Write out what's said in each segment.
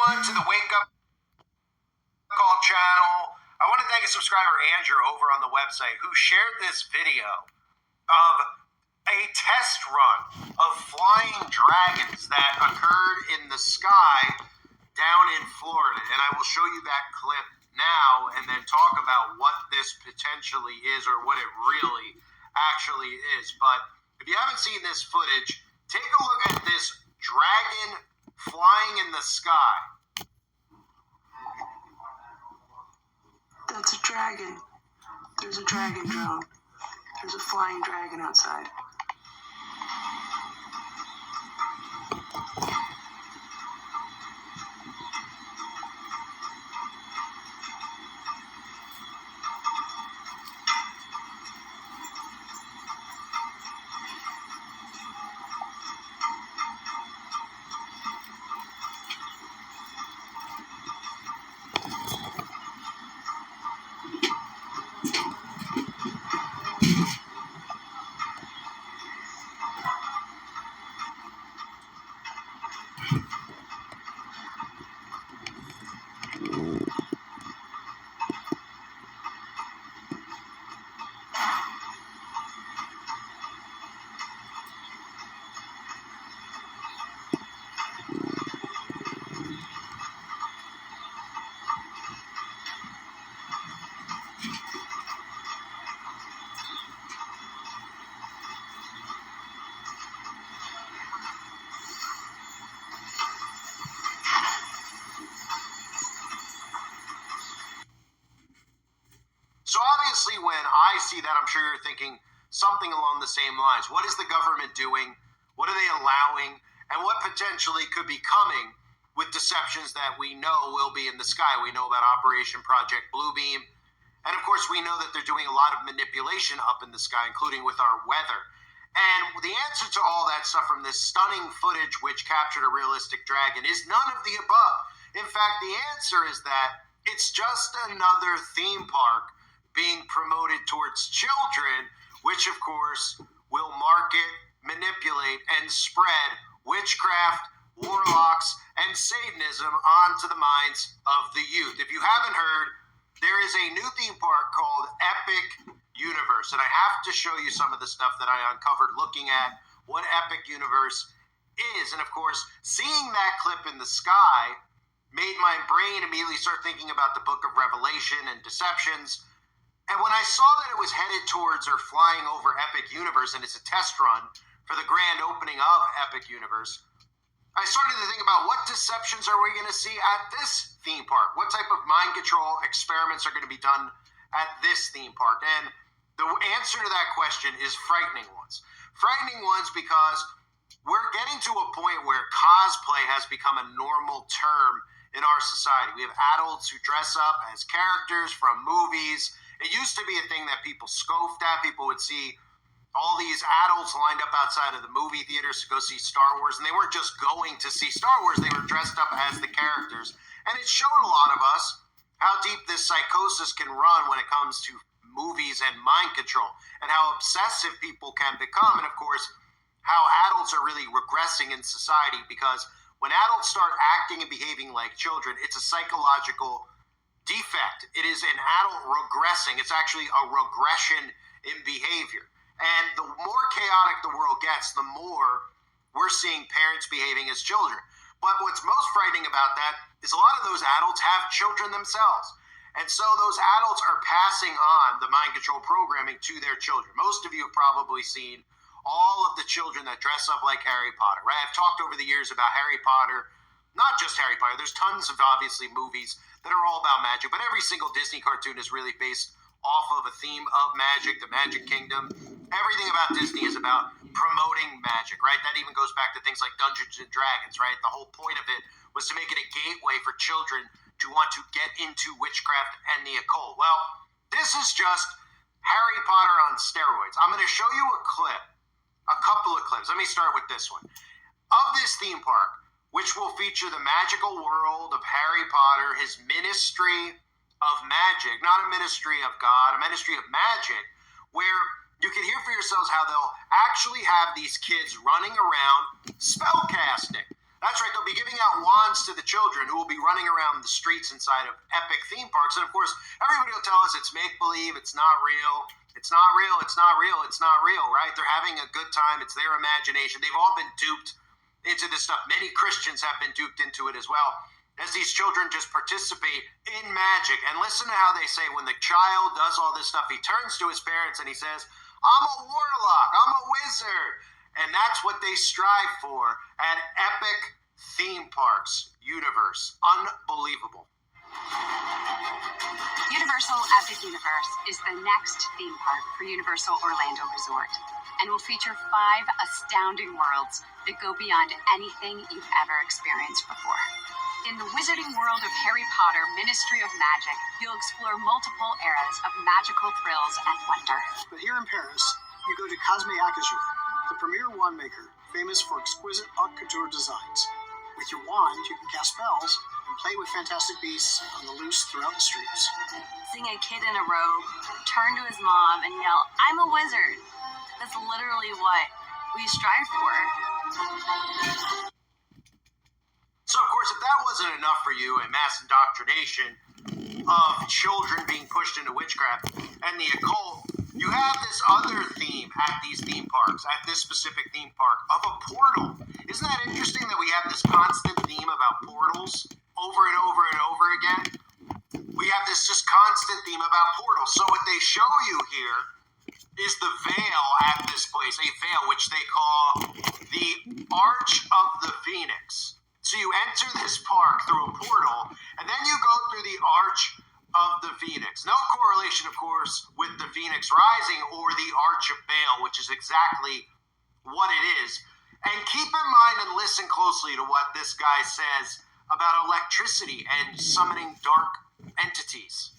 everyone to the Wake Up Call channel. I want to thank a subscriber, Andrew, over on the website who shared this video of a test run of flying dragons that occurred in the sky down in Florida. And I will show you that clip now and then talk about what this potentially is or what it really actually is. But if you haven't seen this footage, take a look at this dragon flying in the sky. That's a dragon. There's a dragon drone. There's a flying dragon outside. So obviously when I see that, I'm sure you're thinking something along the same lines. What is the government doing? What are they allowing? And what potentially could be coming with deceptions that we know will be in the sky? We know about Operation Project Bluebeam. And of course, we know that they're doing a lot of manipulation up in the sky, including with our weather. And the answer to all that stuff from this stunning footage, which captured a realistic dragon, is none of the above. In fact, the answer is that it's just another theme park being promoted towards children, which of course will market, manipulate, and spread witchcraft, warlocks, and Satanism onto the minds of the youth. If you haven't heard, there is a new theme park called Epic Universe, and I have to show you some of the stuff that I uncovered looking at what Epic Universe is. And of course, seeing that clip in the sky made my brain immediately start thinking about the book of Revelation and deceptions. And when I saw that it was headed towards or flying over Epic Universe, and it's a test run for the grand opening of Epic Universe, I started to think about what deceptions are we going to see at this theme park? What type of mind control experiments are going to be done at this theme park? And the answer to that question is frightening ones. Frightening ones because we're getting to a point where cosplay has become a normal term in our society. We have adults who dress up as characters from movies. It used to be a thing that people scoffed at. People would see all these adults lined up outside of the movie theaters to go see Star Wars, and they weren't just going to see Star Wars, they were dressed up as the characters. And it showed a lot of us how deep this psychosis can run when it comes to movies and mind control, and how obsessive people can become, and of course, how adults are really regressing in society, because when adults start acting and behaving like children, it's a psychological defect. It is an adult regressing. It's actually a regression in behavior. And the more chaotic the world gets, the more we're seeing parents behaving as children. But what's most frightening about that is a lot of those adults have children themselves. And so those adults are passing on the mind control programming to their children. Most of you have probably seen all of the children that dress up like Harry Potter, right? I've talked over the years about Harry Potter, not just Harry Potter. There's tons of, obviously, movies that are all about magic, but every single Disney cartoon is really based off of a theme of magic, the Magic Kingdom. Everything about Disney is about promoting magic, right? That even goes back to things like Dungeons and Dragons, right? The whole point of it was to make it a gateway for children to want to get into witchcraft and the occult. Well, this is just Harry Potter on steroids. I'm going to show you a clip, a couple of clips. Let me start with this one. Of this theme park, which will feature the magical world of Harry Potter, his ministry of magic, not a ministry of God, a ministry of magic, where you can hear for yourselves how they'll actually have these kids running around spell casting. That's right, they'll be giving out wands to the children who will be running around the streets inside of epic theme parks. And of course, everybody will tell us it's make-believe, it's not real, it's not real, it's not real, it's not real, right? They're having a good time, it's their imagination. They've all been duped into this stuff. Many Christians have been duped into it as well, as these children just participate in magic. And listen to how they say when the child does all this stuff, he turns to his parents and he says, I'm a warlock, I'm a wizard. And that's what they strive for at Epic Theme Parks Universe. Unbelievable. Universal Epic Universe is the next theme park for Universal Orlando Resort and will feature 5 astounding worlds that go beyond anything you've ever experienced before. In the wizarding world of Harry Potter, Ministry of Magic, you'll explore multiple eras of magical thrills and wonder. But here in Paris, you go to Cosme Acajou, the premier wand maker, famous for exquisite haute couture designs. With your wand, you can cast spells and play with fantastic beasts on the loose throughout the streets. Seeing a kid in a robe turn to his mom and yell, I'm a wizard. That's literally what we strive for. So, of course, if that wasn't enough for you, a mass indoctrination of children being pushed into witchcraft and the occult, you have this other theme at these theme parks, at this specific theme park, of a portal. Isn't that interesting that we have this constant theme about portals over and over and over again? We have this just constant theme about portals. So what they show you here is the veil at this place, a veil which they call the Arch of the Phoenix. So you enter this park through a portal, and then you go through the Arch of the Phoenix. No correlation, of course, with the Phoenix Rising or the Arch of Baal, which is exactly what it is. And keep in mind and listen closely to what this guy says about electricity and summoning dark entities.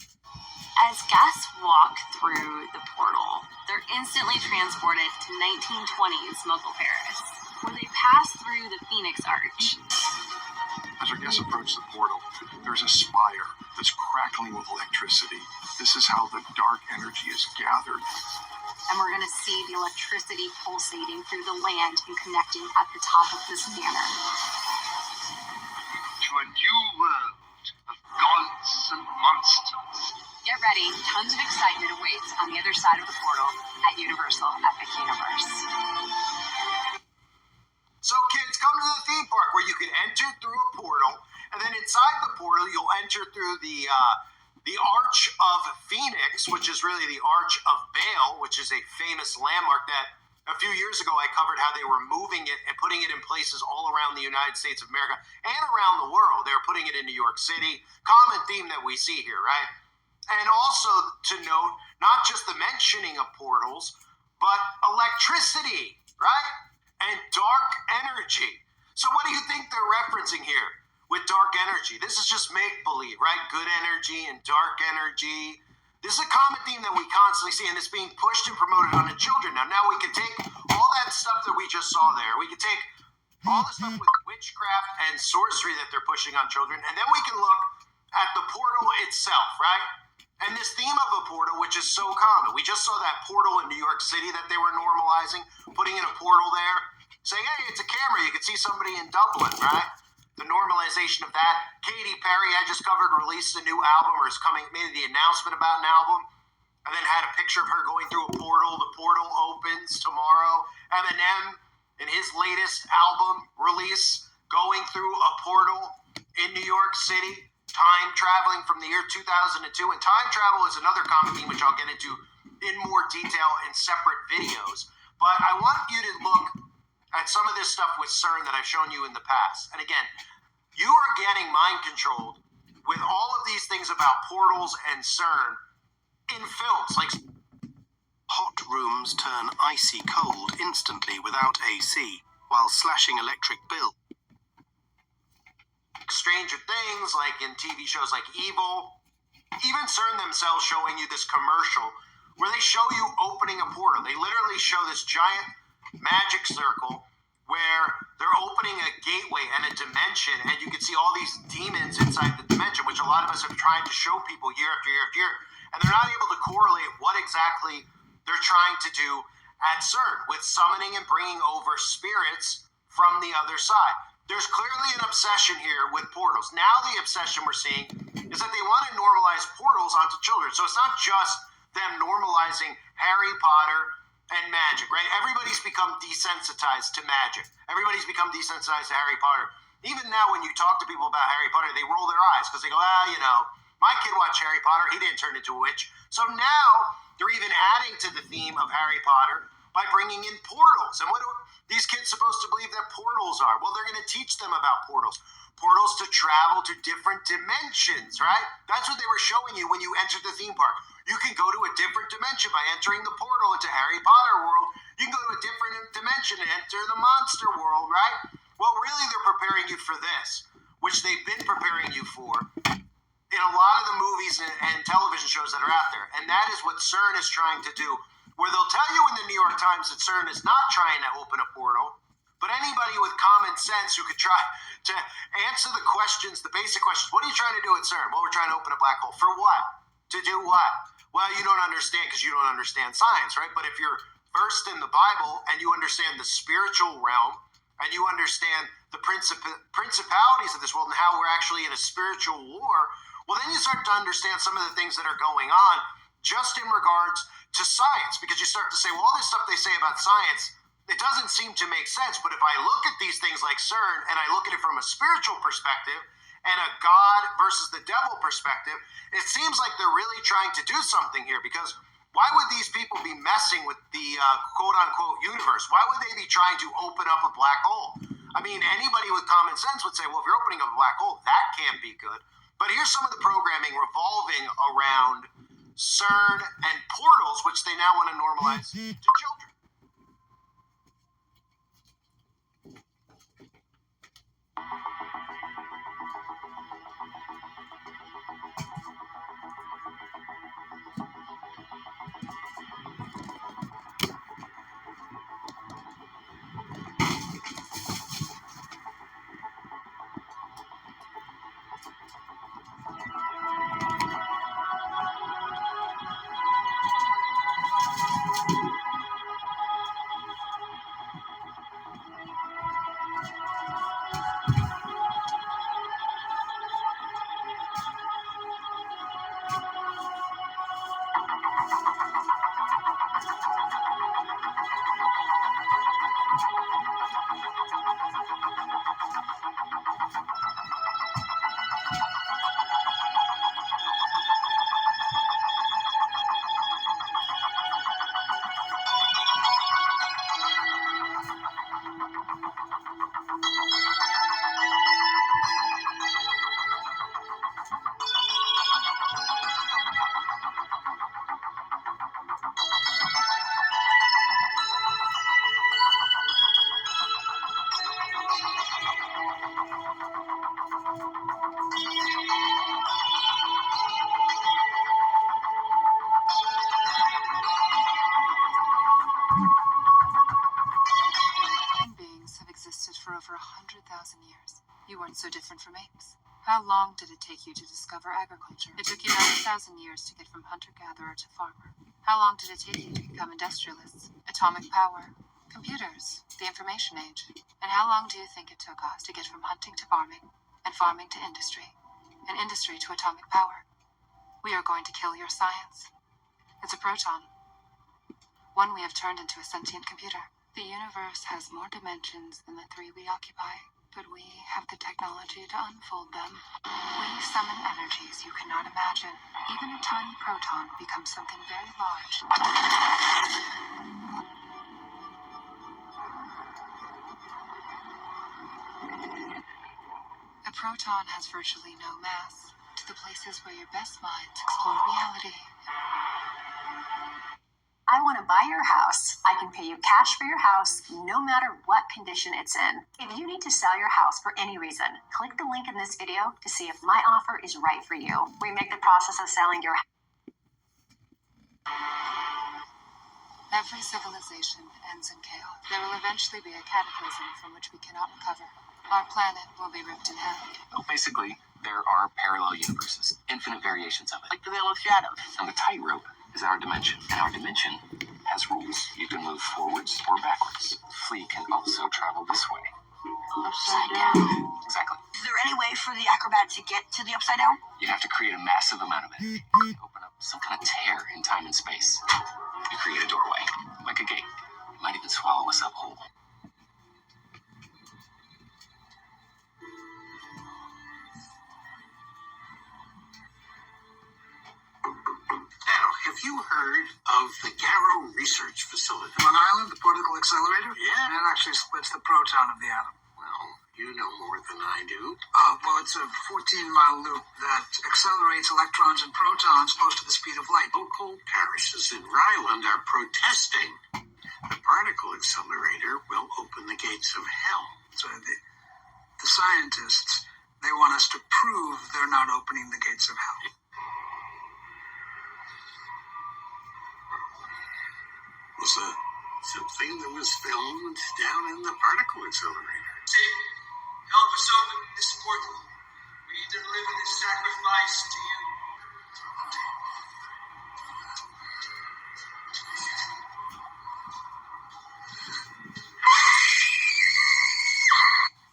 As guests walk through the portal, they're instantly transported to 1920s Muggle Paris, where they pass through the Phoenix Arch. As our guests approach the portal, there's a spire that's crackling with electricity. This is how the dark energy is gathered. And we're going to see the electricity pulsating through the land and connecting at the top of this banner. To a new world of gods and monsters. Get ready, tons of excitement awaits on the other side of the portal at Universal Epic Universe. So kids, come to the theme park where you can enter through a portal, and then inside the portal you'll enter through the Arch of Phoenix, which is really the Arch of Baal, which is a famous landmark that a few years ago I covered how they were moving it and putting it in places all around the United States of America and around the world. They were putting it in New York City. Common theme that we see here, right? And also to note, not just the mentioning of portals, but electricity, right? And dark energy. So what do you think they're referencing here with dark energy? This is just make-believe, right? Good energy and dark energy. This is a common theme that we constantly see, and it's being pushed and promoted on the children. Now we can take all that stuff that we just saw there. We can take all the stuff with witchcraft and sorcery that they're pushing on children, and then we can look at the portal itself, right? And this theme of a portal, which is so common. We just saw that portal in New York City that they were normalizing, putting in a portal there, saying, hey, it's a camera. You can see somebody in Dublin, right? The normalization of that. Katy Perry, I just covered, released a new album, or is coming, made the announcement about an album, and then had a picture of her going through a portal. The portal opens tomorrow. Eminem, in his latest album release, going through a portal in New York City. Time traveling from the year 2002, and time travel is another common theme which I'll get into in more detail in separate videos. But I want you to look at some of this stuff with CERN that I've shown you in the past. And again, you are getting mind controlled with all of these things about portals and CERN in films. Like, hot rooms turn icy cold instantly without AC, while slashing electric bill. Stranger Things, like in TV shows like Evil, even CERN themselves showing you this commercial where they show you opening a portal. They literally show this giant magic circle where they're opening a gateway and a dimension, and you can see all these demons inside the dimension, which a lot of us have tried to show people year after year after year, and they're not able to correlate what exactly they're trying to do at CERN with summoning and bringing over spirits from the other side. there's clearly an obsession here with portals. Now the obsession we're seeing is that they want to normalize portals onto children. So it's not just them normalizing Harry Potter and magic, right? Everybody's become desensitized to magic. Everybody's become desensitized to Harry Potter. Even now when you talk to people about Harry Potter, they roll their eyes because they go, my kid watched Harry Potter. He didn't turn into a witch. So now they're even adding to the theme of Harry Potter by bringing in portals. And what are these kids supposed to believe that portals are? Well, they're going to teach them about portals. Portals to travel to different dimensions, right? That's what they were showing you when you entered the theme park. You can go to a different dimension by entering the portal into Harry Potter world. You can go to a different dimension and enter the monster world, right? Well, really, they're preparing you for this, which they've been preparing you for in a lot of the movies and television shows that are out there. And that is what CERN is trying to do, where they'll tell you in the New York Times that CERN is not trying to open a portal, but anybody with common sense who could try to answer the questions, the basic questions. What are you trying to do at CERN? Well, we're trying to open a black hole. For what? To do what? Well, you don't understand because you don't understand science, right? But if you're versed in the Bible and you understand the spiritual realm and you understand the principalities of this world and how we're actually in a spiritual war, well, then you start to understand some of the things that are going on just in regards to science, because you start to say, well, all this stuff they say about science, it doesn't seem to make sense. But if I look at these things like CERN and I look at it from a spiritual perspective and a God versus the devil perspective, it seems like they're really trying to do something here, because why would these people be messing with the quote-unquote universe? Why would they be trying to open up a black hole? I mean, anybody with common sense would say, well, if you're opening up a black hole, that can't be good. But here's some of the programming revolving around CERN and portals, which they now want to normalize to children. For over 100,000 years. You weren't so different from apes. How long did it take you to discover agriculture? It took you 90,000 years to get from hunter-gatherer to farmer. How long did it take you to become industrialists? Atomic power, computers, the information age. And how long do you think it took us to get from hunting to farming, and farming to industry, and industry to atomic power? We are going to kill your science. It's a proton. One we have turned into a sentient computer. The universe has more dimensions than the 3 we occupy, but we have the technology to unfold them. We summon energies you cannot imagine. Even a tiny proton becomes something very large. A proton has virtually no mass. To the places where your best minds explore reality. I want to buy your house. I can pay you cash for your house, no matter what condition it's in. If you need to sell your house for any reason, click the link in this video to see if my offer is right for you. We make the process of selling your house. Every civilization ends in chaos. There will eventually be a cataclysm from which we cannot recover. Our planet will be ripped in half. Well, basically, there are parallel universes, infinite variations of it. Like the Veil of Shadows. And the tightrope is our dimension. And our dimension has rules. You can move forwards or backwards. Flea can also travel this way. Upside down. Exactly. Is there any way for the acrobat to get to the upside down? You'd have to create a massive amount of it. Open up some kind of tear in time and space. You create a doorway, like a gate. It might even swallow us up whole. Now, have you heard of the Garrow Research Facility? Long Island, the particle accelerator? Yeah. That actually splits the proton of the atom. Well, you know more than I do. Well, it's a 14-mile loop that accelerates electrons and protons close to the speed of light. Local parishes in Ryland are protesting. The particle accelerator will open the gates of hell. So the scientists, they want us to prove they're not opening the gates of hell. Was something that was filmed down in the particle accelerator. Help us open this portal. We deliver this sacrifice to you.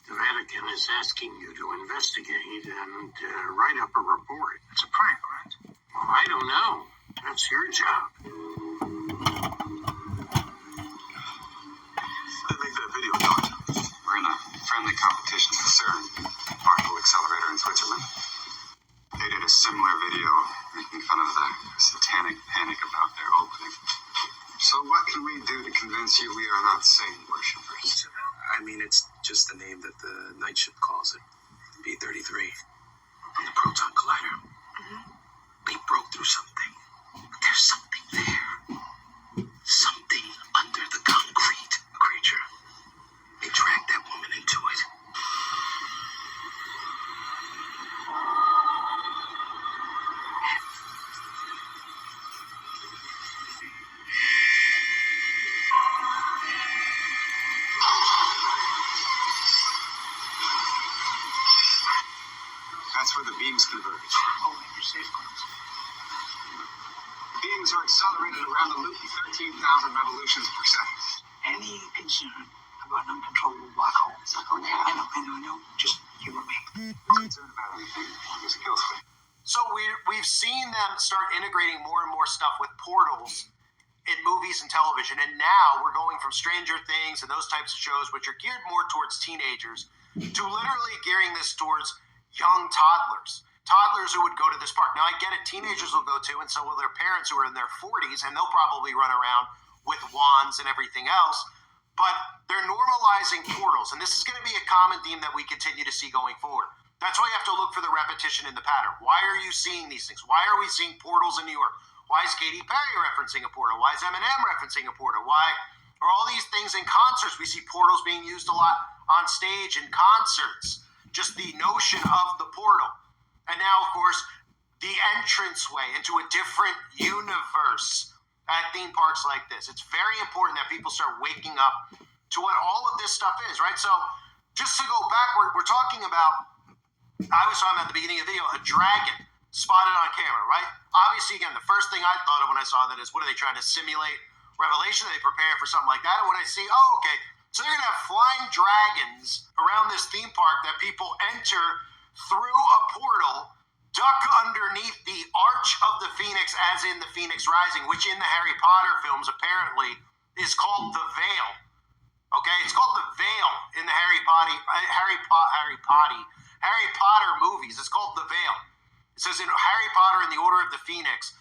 The Vatican is asking you to investigate and write up a report. It's a prank, right? Well, I don't know. That's your job. I make that video, Doctor. We're in a friendly competition with CERN, particle accelerator in Switzerland. They did a similar video making fun of the satanic panic about their opening. So what can we do to convince you we are not Satan worshippers? I mean, it's just the name that the night ship calls it. B-33. On the proton collider. They broke through something. But there's something there. Something under the concrete. A creature. They dragged that woman into it. That's where the beams converge. Oh, and your safeguards. The beams are accelerated around the loop at 13,000 revolutions per second. Any concern about an uncontrollable black hole? It's not going to happen. I know. Just humor me. Concerned about anything. Just kills me. So we've seen them start integrating more and more stuff with portals in movies and television, and now we're going from Stranger Things and those types of shows, which are geared more towards teenagers, to literally gearing this towards young toddlers who would go to this park. Now, I get it, teenagers will go to, and so will their parents who are in their 40s, and they'll probably run around with wands and everything else, but they're normalizing portals, and this is going to be a common theme that we continue to see going forward. That's why you have to look for the repetition in the pattern. Why are you seeing these things? Why are we seeing portals in New York? Why is Katy Perry referencing a portal? Why is Eminem referencing a portal? Why are all these things in concerts? We see portals being used a lot on stage in concerts. Just the notion of the portal. And now, of course, the entranceway into a different universe at theme parks like this. It's very important that people start waking up to what all of this stuff is, right? So just to go back, we're talking about, I was talking about at the beginning of the video, a dragon spotted on camera, right? Obviously, again, the first thing I thought of when I saw that is, what are they trying to simulate? Revelation? Are they preparing for something like that? And when I see, oh, okay, so they're going to have flying dragons around this theme park that people enter through a portal, duck underneath the Arch of the Phoenix, as in the Phoenix Rising, which in the Harry Potter films apparently is called the Veil. Okay, it's called the Veil in the Harry Potter movies. It's called the Veil. It says in Harry Potter and the Order of the Phoenix,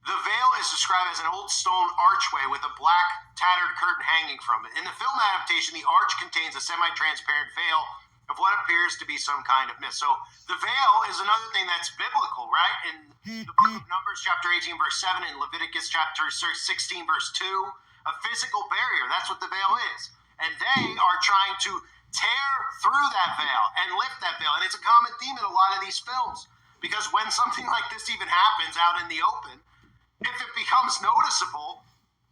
the veil is described as an old stone archway with a black, tattered curtain hanging from it. In the film adaptation, the arch contains a semi-transparent veil of what appears to be some kind of mist. So the veil is another thing that's biblical, right? In the book of Numbers, chapter 18, verse 7, and Leviticus, chapter 16, verse 2, a physical barrier. That's what the veil is. And they are trying to tear through that veil and lift that veil. And it's a common theme in a lot of these films. Because when something like this even happens out in the open, if it becomes noticeable,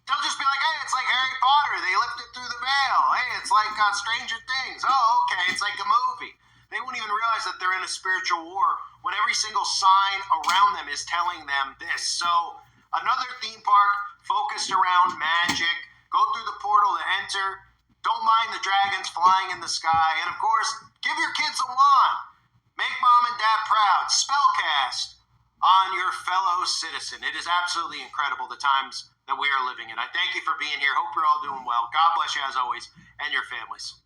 they'll just be like, hey, it's like Harry Potter. They lifted through the veil. Hey, it's like Stranger Things. Oh, okay, it's like a movie. They won't even realize that they're in a spiritual war when every single sign around them is telling them this. So another theme park focused around magic. Go through the portal to enter. Don't mind the dragons flying in the sky. And of course, give your kids a wand. Make mom and dad proud. Spellcast on your fellow citizen. It is absolutely incredible the times that we are living in. I thank you for being here. Hope you're all doing well. God bless you as always and your families.